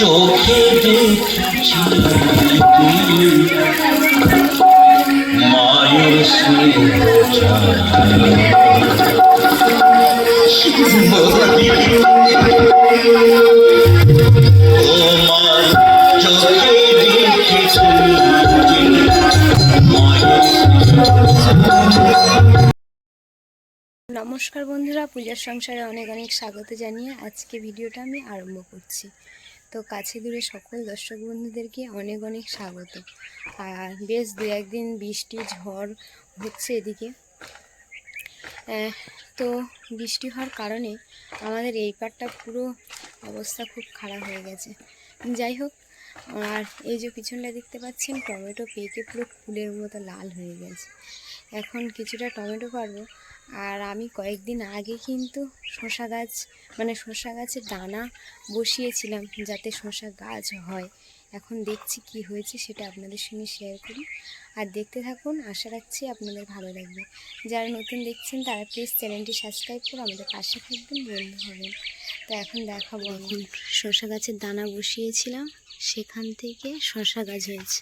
চোখে দেখেছি মায়ের স্নেহ তোমার চোখে দেখেছি নমস্কার বন্ধুরা, পূজার সংসারে অনেক অনেক স্বাগত জানিয়ে আজকে ভিডিওটা আমি আরম্ভ করছি। তো কাছে দূরে সকল দর্শক বন্ধুদেরকে অনেক অনেক স্বাগত। আর বেশ দু একদিন বৃষ্টি ঝড় হচ্ছে এদিকে। তো বৃষ্টি হওয়ার কারণে আমাদের এই পাটটা পুরো অবস্থা খুব খারাপ হয়ে গেছে। যাই হোক, আর এই যে পিছনটা দেখতে পাচ্ছেন, টমেটো পেকে পুরো ফুলের মতো লাল হয়ে গেছে। এখন কিছুটা টমেটো পারবো। আর আমি কয়েকদিন আগে কিন্তু শসা গাছের দানা বসিয়েছিলাম যাতে শসা গাছ হয়। এখন দেখছি কি হয়েছে সেটা আপনাদের সঙ্গে শেয়ার করি। আর দেখতে থাকুন, আশা রাখছি আপনাদের ভালো লাগবে। যারা নতুন দেখছেন তারা প্লিজ চ্যানেলটি সাবস্ক্রাইব করে আমাদের পাশে থাকবেন, বন্ধু হবেন। তো এখন দেখাবো, এখন শসা গাছের দানা বসিয়েছিলাম, সেখান থেকে শসা গাছ হয়েছে।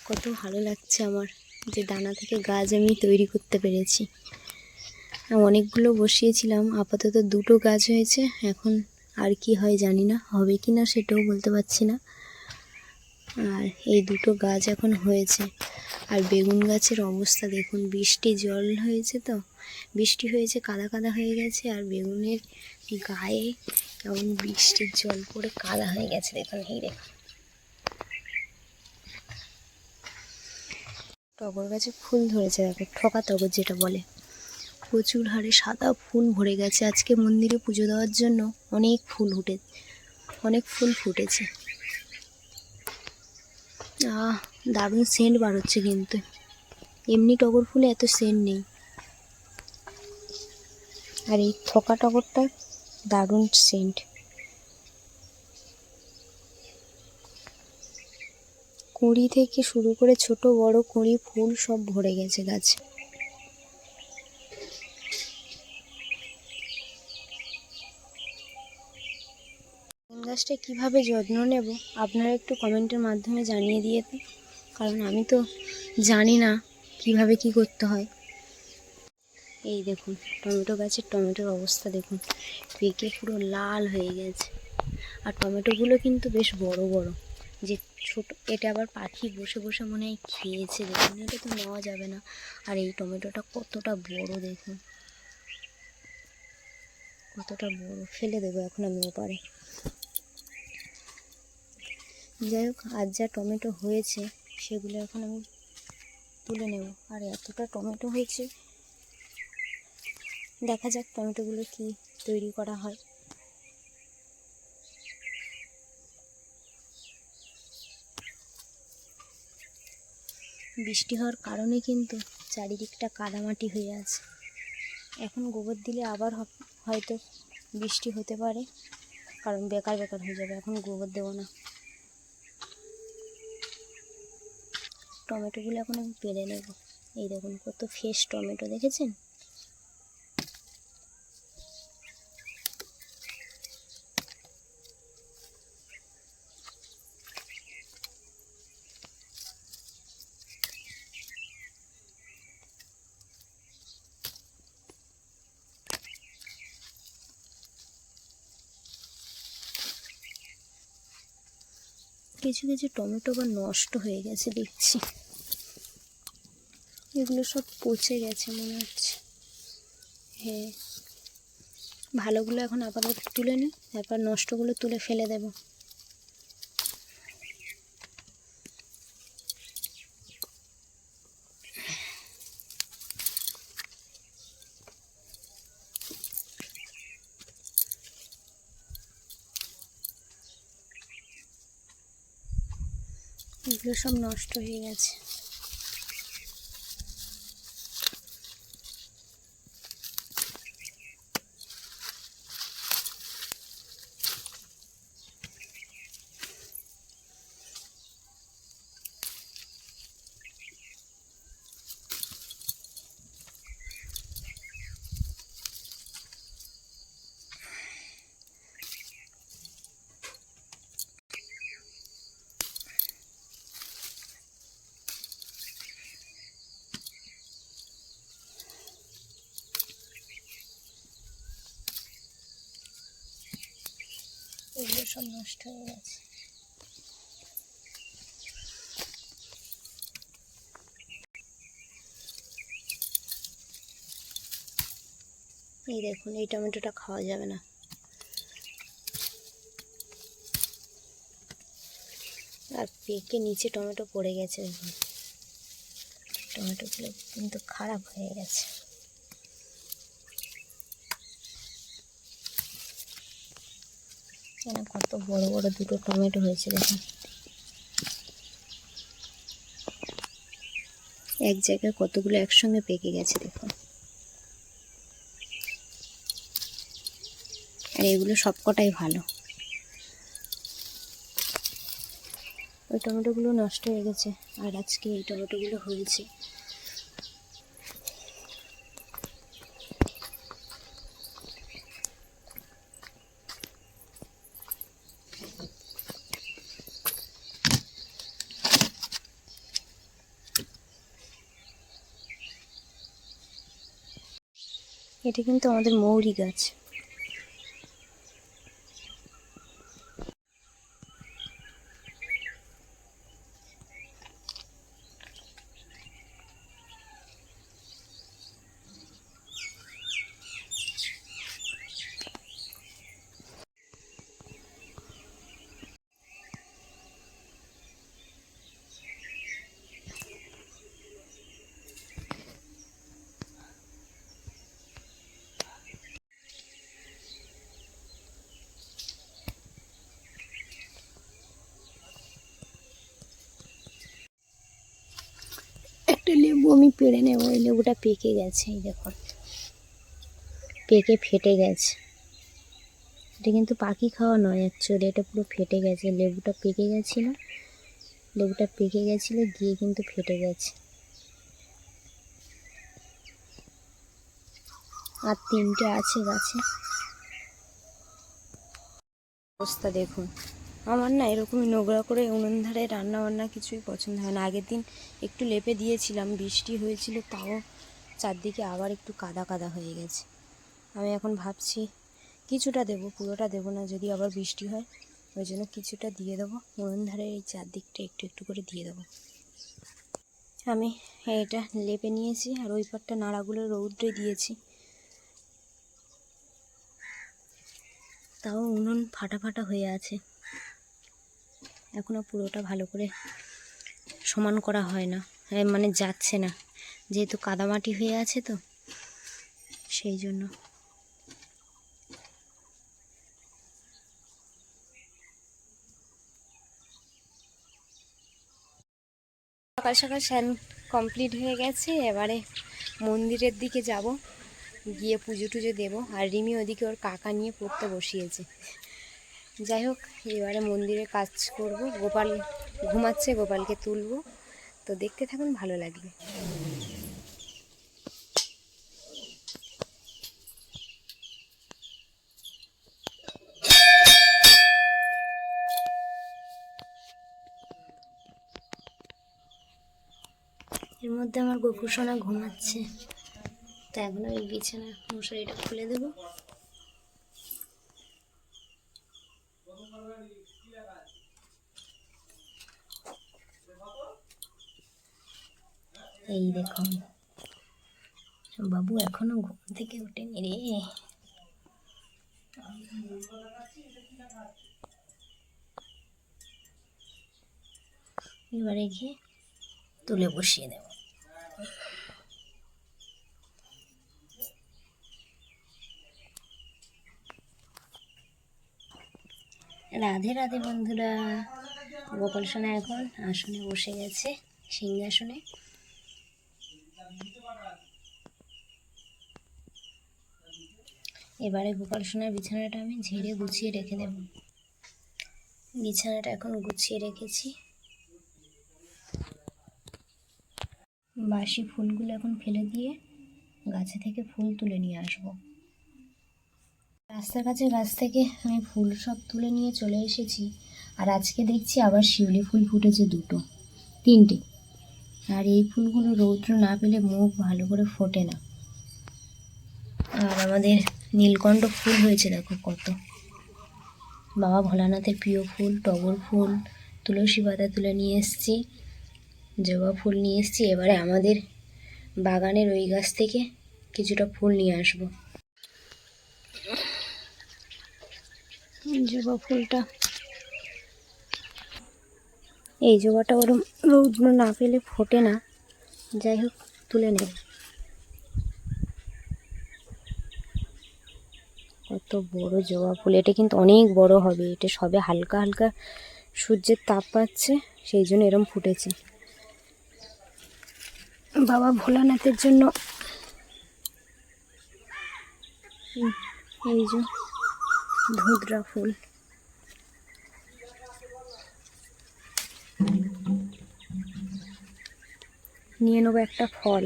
কত ভালো লাগছে আমার যে দানা থেকে গাছ আমি তৈরি করতে পেরেছি। অনেকগুলো বসিয়েছিলাম, আপাতত দুটো গাছ হয়েছে। এখন আর কি হয় জানি না, হবে কি না সেটাও বলতে পারছি না। আর এই দুটো গাছ এখন হয়েছে। আর বেগুন গাছের অবস্থা দেখুন, বৃষ্টি জল হয়েছে, তো বৃষ্টি হয়েছে, কাদা কাদা হয়ে গেছে। আর বেগুনের গায়ে কেমন বৃষ্টির জল পড়ে কাদা হয়ে গেছে, দেখুন। এই দেখুন, টগর গাছে ফুল ধরেছে, দেখো, ঠকা টগর যেটা বলে। প্রচুর হারে সাদা ফুল ভরে গেছে। আজকে মন্দিরে পুজো দেওয়ার জন্য অনেক ফুল ফুটেছে। দারুণ সেন্ট বার হচ্ছে, কিন্তু এমনি টগর ফুলে এত সেন্ট নেই। আর এই থোকা টগরটা দারুণ সেন্ট। কুঁড়ি থেকে শুরু করে ছোট বড় কুঁড়ি ফুল সব ভরে গেছে গাছে। গাছটা কীভাবে যত্ন নেব আপনারা একটু কমেন্টের মাধ্যমে জানিয়ে দিয়ে, কারণ আমি তো জানি না কিভাবে কি করতে হয়। এই দেখুন, টমেটো গাছের টমেটোর অবস্থা দেখুন, পেকে পুরো লাল হয়ে গেছে। আর টমেটোগুলো কিন্তু বেশ বড় বড়, যে ছোট, এটা আবার পাখি বসে বসে মনে হয় খেয়েছে। দেখুন, এটা তো নেওয়া যাবে না। আর এই টমেটোটা কতটা বড় দেখুন, কতটা বড়, ফেলে দেবো এখন আমি ওপারে। যাই হোক, আজ যা টমেটো হয়েছে সেগুলো এখন আমি তুলে নেব। আর এতটা টমেটো হয়েছে, দেখা যাক টমেটোগুলো কি তৈরি করা হয়। বৃষ্টি হওয়ার কারণে কিন্তু চারিদিকটা কাদামাটি হয়ে আছে। এখন গোবর দিলে আবার হয়তো বৃষ্টি হতে পারে, কারণ বেকার হয়ে যাবে। এখন গোবর দেবো না। টমেটোগুলো এখন আমি পেরে নেব। এই দেখুন কত ফ্রেশ টমেটো, দেখেছেন? কিছু কিছু টমেটো আবার নষ্ট হয়ে গেছে দেখছি। এগুলো সব পচে গেছে মনে হচ্ছে। হ্যাঁ, ভালোগুলো এখন আপাতত তুলে নিই, তারপর নষ্টগুলো তুলে ফেলে দেব। এগুলো সব নষ্ট হয়ে গেছে। সব নষ্ট হয়ে গেছে। এই দেখুন, এই টমেটোটা খাওয়া যাবে না। আর পেকে নিচে টমেটো পড়ে গেছে, দেখুন টমেটোগুলো কিন্তু খারাপ হয়ে গেছে। এখানে কত বড় বড় দুটো টমেটো হয়েছে দেখুন, এক জায়গায় কতগুলো একসঙ্গে পেকে গেছে দেখুন। আর এগুলো সবকটাই ভালো। ওই টমেটোগুলো নষ্ট হয়ে গেছে, আর আজকে এই টমেটোগুলো হয়েছে। এটা কিন্তু আমাদের মৌরি গাছ। একটা লেবু আমি পেড়ে নেব, ওই লেবুটা পেকে গেছে, এই দেখুন পেকে ফেটে গেছে। এটা কিন্তু পাখি খাওয়া নয় অ্যাকচুয়ালি, এটা পুরো ফেটে গেছে। লেবুটা পেকে গেছিলো, গিয়ে কিন্তু ফেটে গেছে। আর তিনটে আছে গাছে। অবস্থা দেখুন, আমার না এরকমই নোংরা করে উনুন ধারে রান্না বান্না কিছুই পছন্দ হয় না। আগের দিন একটু লেপে দিয়েছিলাম, বৃষ্টি হয়েছিল, তাও চারদিকে আবার একটু কাদা কাদা হয়ে গেছে। আমি এখন ভাবছি কিছুটা দেবো, পুরোটা দেবো না, যদি আবার বৃষ্টি হয় ওই জন্য কিছুটা দিয়ে দেবো। উনুন ধারে এই চারদিকটা একটু একটু করে দিয়ে দেবো। আমি এটা লেপে নিয়েছি, আর ওই পাটটা নাড়াগুলো রৌদ্রে দিয়েছি, তাও উনুন ফাটা ফাটা হয়ে আছে। এখনও পুরোটা ভালো করে সমান করা হয় না, মানে যাচ্ছে না, যেহেতু কাদামাটি হয়ে আছে তো সেই জন্য। সকাল সকাল স্নান কমপ্লিট হয়ে গেছে, এবারে মন্দিরের দিকে যাব, গিয়ে পুজো টুজো দেবো। আর রিমি ওদিকে ওর কাকা নিয়ে পড়তে বসিয়েছে। যাই হোক, এবারে মন্দিরে কাজ করব। গোপাল ঘুমাচ্ছে, গোপালকে তুলবো, তো দেখতে থাকুন, ভালো লাগবে। এর মধ্যে আমার গোপুসোনা ঘুমাচ্ছে, তো এখন ওই বিছানা মশারিটা খুলে দেবো। এই দেখুন, বাবু এখনো ঘুম থেকে ওঠেনি রে। এবারে গিয়ে তুলে বসিয়ে দেব। রাধে রাধে বন্ধুরা, গোপাল সোনা এখন আসনে বসে গেছে, সিংহাসনে। এবারে গোপাল সোনার বিছানাটা আমি ঝেড়ে গুছিয়ে রেখে দেব। বিছানাটা এখন গুছিয়ে রেখেছি। বাসি ফুলগুলো এখন ফেলে দিয়ে গাছে থেকে ফুল তুলে নিয়ে আসবো। রাস্তার কাছে গাছ থেকে আমি ফুল সব তুলে নিয়ে চলে এসেছি। আর আজকে দেখছি আবার শিউলি ফুল ফুটেছে, তিনটে। আর এই ফুলগুলো রৌদ্র না পেলে মুখ ভালো করে ফোটে না। আর আমাদের নীলকণ্ঠ ফুল হয়েছে দেখো কত। বাবা ভোলানাথের প্রিয় ফুল টগর ফুল, তুলসী পাতা তুলে নিয়ে এসেছি, জবা ফুল নিয়ে এসেছি। এবারে আমাদের বাগানের ওই গাছ থেকে কিছুটা ফুল নিয়ে আসবো। জবা ফুলটা, এই জবাটা ওরম রৌদ্র না পেলে ফোটে না, যাই হোক তুলে নেব। কত বড় জবা ফুল, এটা কিন্তু অনেক বড় হবে। এটা সবে হালকা হালকা সূর্যের তাপ পাচ্ছে, সেই জন্য এরম ফুটেছে। বাবা ভোলানাথের জন্য এই যে ধুতরা ফুল, নিয়ে নেবো একটা ফল।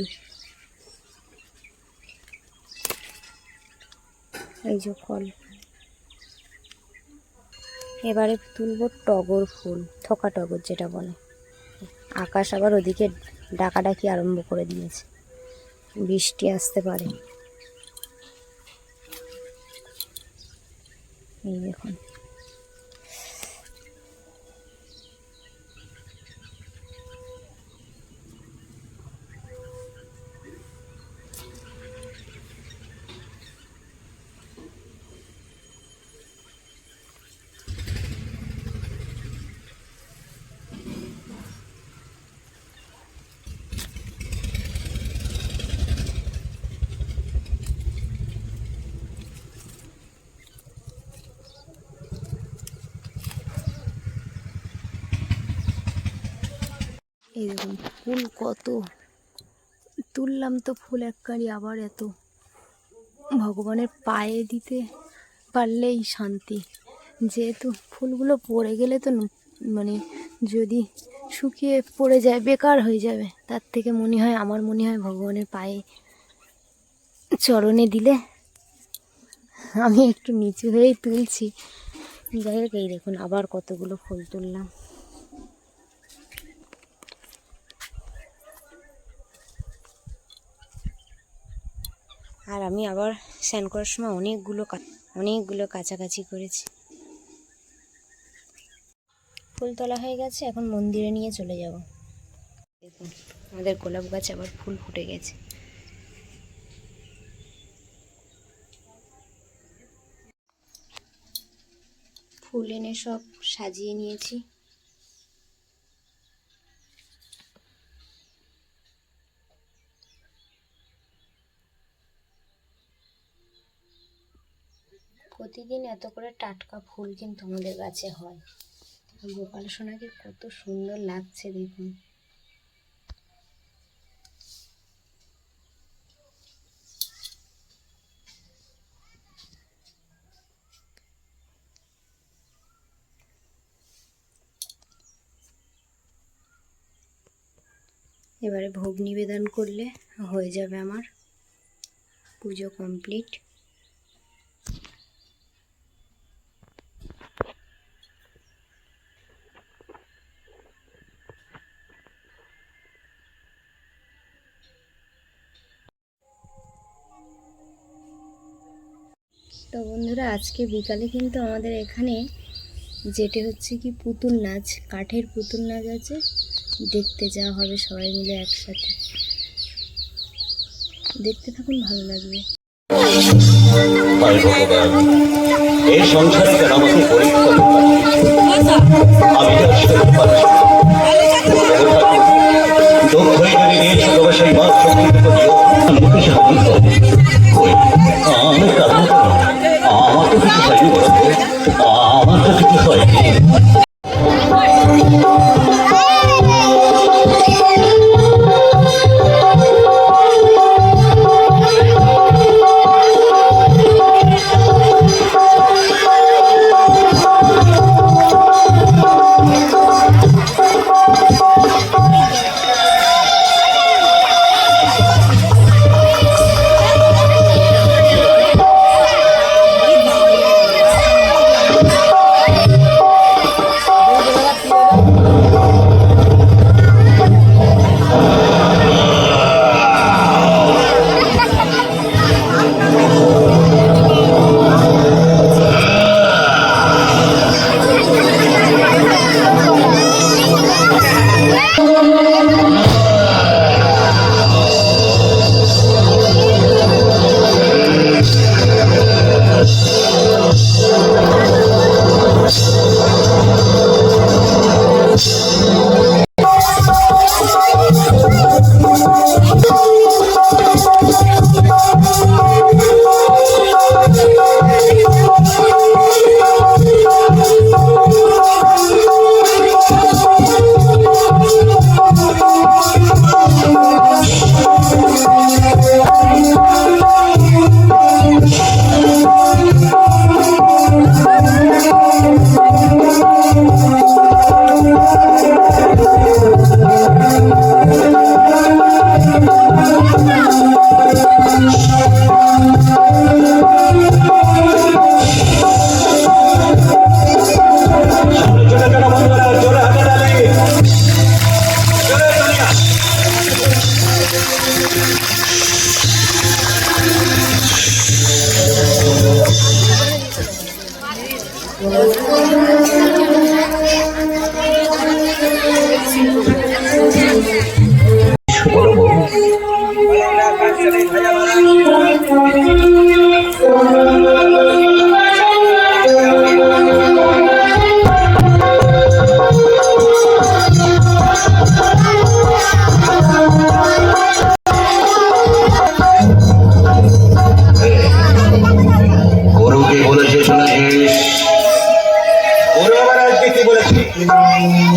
এই যে ফল। এবারে তুলবো টগর ফুল, থোকা টগর যেটা বলে। আকাশ আবার ওদিকে ডাকাডাকি আরম্ভ করে দিয়েছে, বৃষ্টি আসতে পারে। এই দেখুন, এই দেখুন ফুল কত তুললাম, তো ফুল এককারি আবার এত। ভগবানের পায়ে দিতে পারলেই শান্তি। যেহেতু ফুলগুলো পড়ে গেলে তো মানে যদি শুকিয়ে পড়ে যায় বেকার হয়ে যাবে, তার থেকে আমার মনে হয় ভগবানের পায়ে চরণে দিলে। আমি একটু নিচু হয়েই তুলছি, যাই হোক। এই দেখুন আবার কতগুলো ফুল তুললাম। আর আমি আবার স্নান করার সময় অনেকগুলো কাছাকাছি করেছি। ফুল তোলা হয়ে গেছে, এখন মন্দিরে নিয়ে চলে যাব। দেখুন আমাদের গোলাপ গাছে আবার ফুল ফুটে গেছে। ফুল এনে সব সাজিয়ে নিয়েছি। প্রতিদিন এত করে টাটকা ফুল কিন্তু আমাদের গাছে হয়। গোপাল সোনাকে কত সুন্দর লাগছে দেখুন। এবারে ভোগ নিবেদন করলে হয়ে যাবে আমার পুজো কমপ্লিট। তো বন্ধুরা, আজকে বিকালে কিন্তু আমাদের এখানে যেটা হচ্ছে কি পুতুল নাচ, কাঠের পুতুল নাচ আছে, দেখতে যাওয়া হবে সবাই মিলে একসাথে। দেখতে থাকুন, ভালো লাগবে। এই সংসারে কেন আমাকে পরীক্ষা আমি দুঃখ হয়ে নিয়েছি তবে সেই মা শক্তি আমার তো কিছু হয়নি, আমার তো কিছু হয়নি।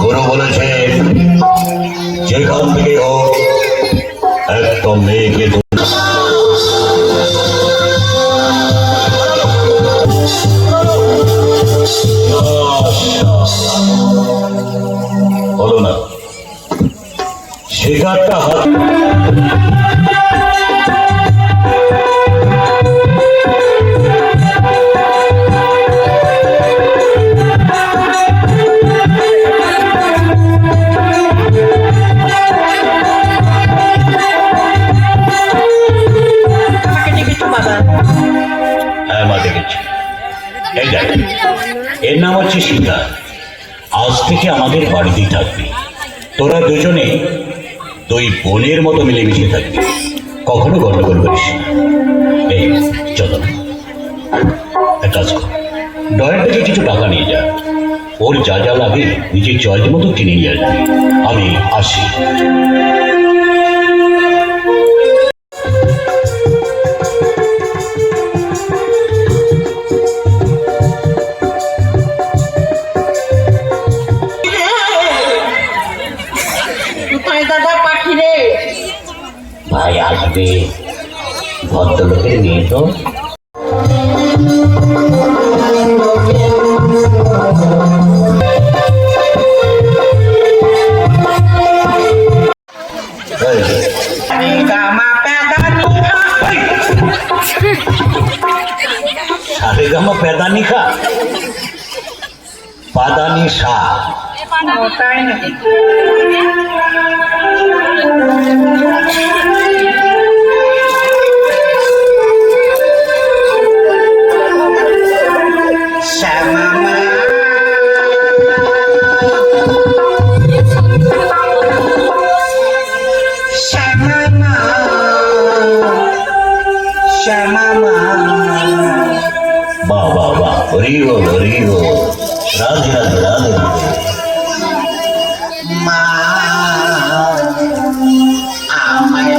গুরু বলেছে যেখান থেকে হোক একটা মেয়েকে হলো না শিকারটা হাত হ্যাঁ মা দেখেছি এই দেখ এর নাম হচ্ছে সীতা আজ থেকে আমাদের বাড়িতেই থাকবি তোরা দুজনে দুই বোনের মতো মিলেমিশে থাকবি কখনো গন্ডগোল করিস না। এই চলো এক কাজ কর ডয়ের থেকে কিছু টাকা নিয়ে যা ওর যা যা লাগে নিজের চয়েস মতো কিনে নিয়ে আসবি আমি আসি। দাদা পাখি রে ভাই আসবে ভদ্রলোকের মেয়ে তো সারে গামা পেদানি খা পাদানি সা তাই নাকি বাহ বাহ বাহ হরি বল রাধে রাধে রাধে মা আমায়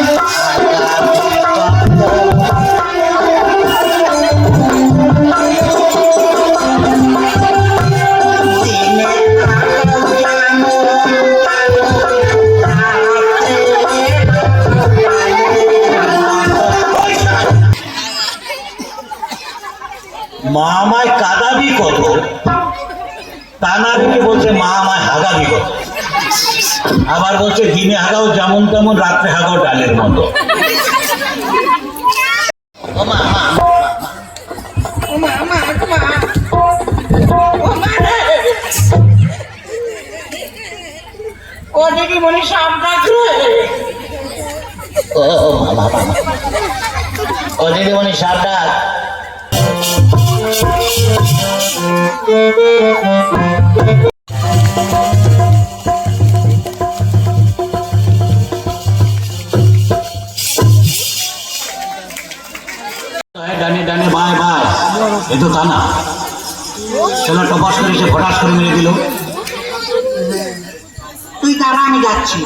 মা আমায় কাঁদাবি কত তা না দেখে বলছে মা আমায় হাগাবি কত আবার বলছে দিনে হাগাও যেমন তেমন রাত্রে হাগাও ডালের মতো ও দিদিমণি সব ডাকলে ও মামা মামা ও দিদিমণি সাপ ডাক ডানে ডানে বায় বায় এ তো তা না চলো টপাস করে সে ফটাস করে মেরে দিল তুই দাঁড়া আমি যাচ্ছি